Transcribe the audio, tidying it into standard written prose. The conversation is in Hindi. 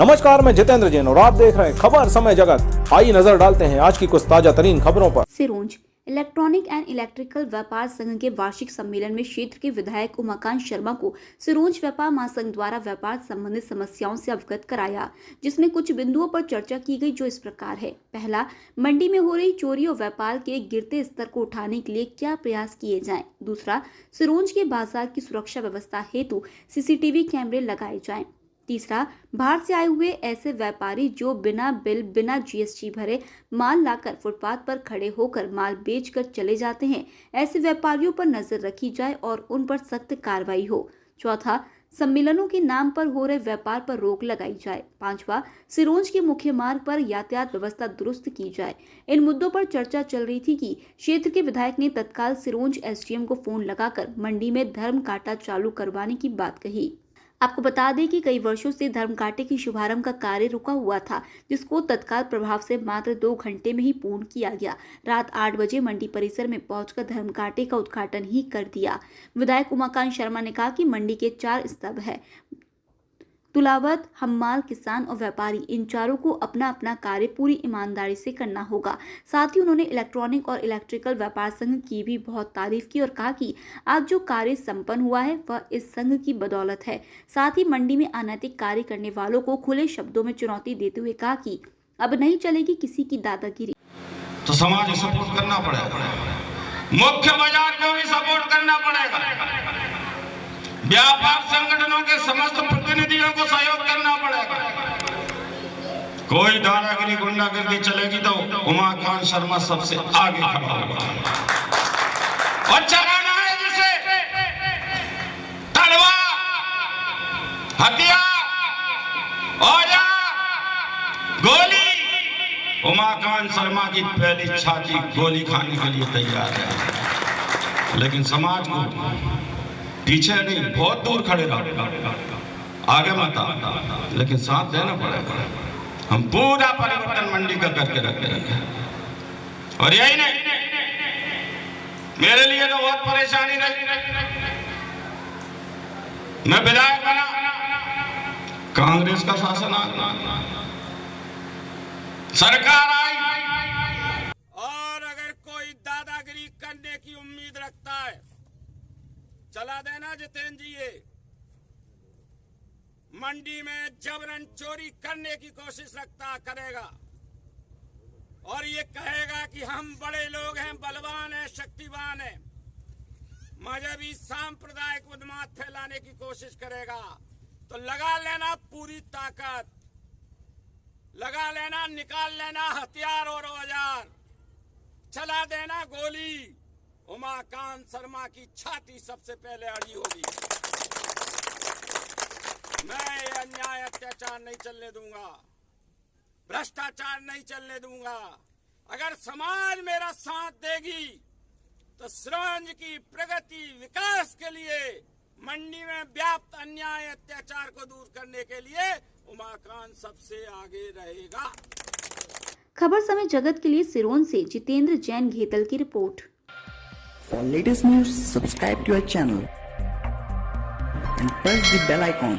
नमस्कार, मैं जितेंद्र जैन और आप देख रहे हैं खबर समय जगत। आइए नजर डालते हैं आज की कुछ ताजा तरीन खबरों पर। सिरोंज इलेक्ट्रॉनिक एंड इलेक्ट्रिकल व्यापार संघ के वार्षिक सम्मेलन में क्षेत्र के विधायक उमाकांत शर्मा को सिरोंज व्यापार महासंघ द्वारा व्यापार संबंधित समस्याओं से अवगत कराया, जिसमें कुछ बिंदुओं पर चर्चा की गई जो इस प्रकार है। पहला, मंडी में हो रही चोरी और व्यापार के गिरते स्तर को उठाने के लिए क्या प्रयास किए जाएं। दूसरा, सिरोंज के बाजार की सुरक्षा व्यवस्था हेतु सीसीटीवी कैमरे लगाए जाएं। तीसरा, बाहर से आए हुए ऐसे व्यापारी जो बिना बिल बिना जीएसटी भरे माल लाकर फुटपाथ पर खड़े होकर माल बेचकर चले जाते हैं, ऐसे व्यापारियों पर नजर रखी जाए और उन पर सख्त कार्रवाई हो। चौथा, सम्मेलनों के नाम पर हो रहे व्यापार पर रोक लगाई जाए। पांचवा, सिरोंज के मुख्य मार्ग पर यातायात व्यवस्था दुरुस्त की जाए। इन मुद्दों पर चर्चा चल रही थी कि क्षेत्र के विधायक ने तत्काल सिरोंज एसडीएम को फोन लगाकर मंडी में धर्म कांटा चालू करवाने की बात कही। आपको बता दें कि कई वर्षों से धर्म कांटे की शुभारंभ का कार्य रुका हुआ था, जिसको तत्काल प्रभाव से मात्र 2 घंटे में ही पूर्ण किया गया। रात 8 बजे मंडी परिसर में पहुंचकर धर्म कांटे का उद्घाटन ही कर दिया। विधायक उमाकांत शर्मा ने कहा कि मंडी के 4 स्तंभ है, तुलावत, हम्माल, किसान और व्यापारी, इन चारों को अपना अपना कार्य पूरी ईमानदारी से करना होगा। साथ ही उन्होंने इलेक्ट्रॉनिक और इलेक्ट्रिकल व्यापार संघ की भी बहुत तारीफ की और कहा कि आज जो कार्य संपन्न हुआ है वह इस संघ की बदौलत है। साथ ही मंडी में अनैतिक कार्य करने वालों को खुले शब्दों में चुनौती देते हुए कहा कि अब नहीं चलेगी किसी की दादागिरी। तो समाज को सपोर्ट करना पड़ेगा, मुख्य बाजार को भी सपोर्ट करना पड़ेगा, व्यापार संगठनों के समस्त प्रतिनिधियों को सहयोग करना पड़ेगा। कोई दादागिरी गुंडागिरी चलेगी तो उमाकांत शर्मा सबसे आगे खड़ा होगा और चलाना है जिसे तलवार, हथियार, औजार, गोली। उमाकांत शर्मा की पहली छाती गोली खाने के लिए तैयार है, लेकिन समाज को पीछे नहीं, बहुत दूर खड़े रहो, आगे मत आओ, लेकिन साथ देना पड़ेगा। हम पूरा परिवर्तन मंडी का करके रखेंगे। और यही नहीं, मेरे लिए तो बहुत परेशानी रही। मैं विधायक बना, कांग्रेस का शासन आ गया, सरकार आई, और अगर कोई दादागिरी करने की उम्मीद रखता है, चला देना जितेंद्र जी। ये मंडी में जबरन चोरी करने की कोशिश करेगा और ये कहेगा कि हम बड़े लोग हैं, बलवान हैं, शक्तिवान हैं, मजहबी सांप्रदायिक उन्माद फैलाने की कोशिश करेगा। तो लगा लेना पूरी ताकत, लगा लेना, निकाल लेना हथियार और औजार, चला देना गोली। उमाकांत शर्मा की छाती सबसे पहले अड़ी होगी। मैं ये अन्याय अत्याचार नहीं चलने दूंगा, भ्रष्टाचार नहीं चलने दूंगा। अगर समाज मेरा साथ देगी तो सिरोंज की प्रगति विकास के लिए, मंडी में व्याप्त अन्याय अत्याचार को दूर करने के लिए उमाकांत सबसे आगे रहेगा। खबर समय जगत के लिए सिरोंज से जितेंद्र जैन घेतल की report. For latest news, subscribe to our channel and press the bell icon.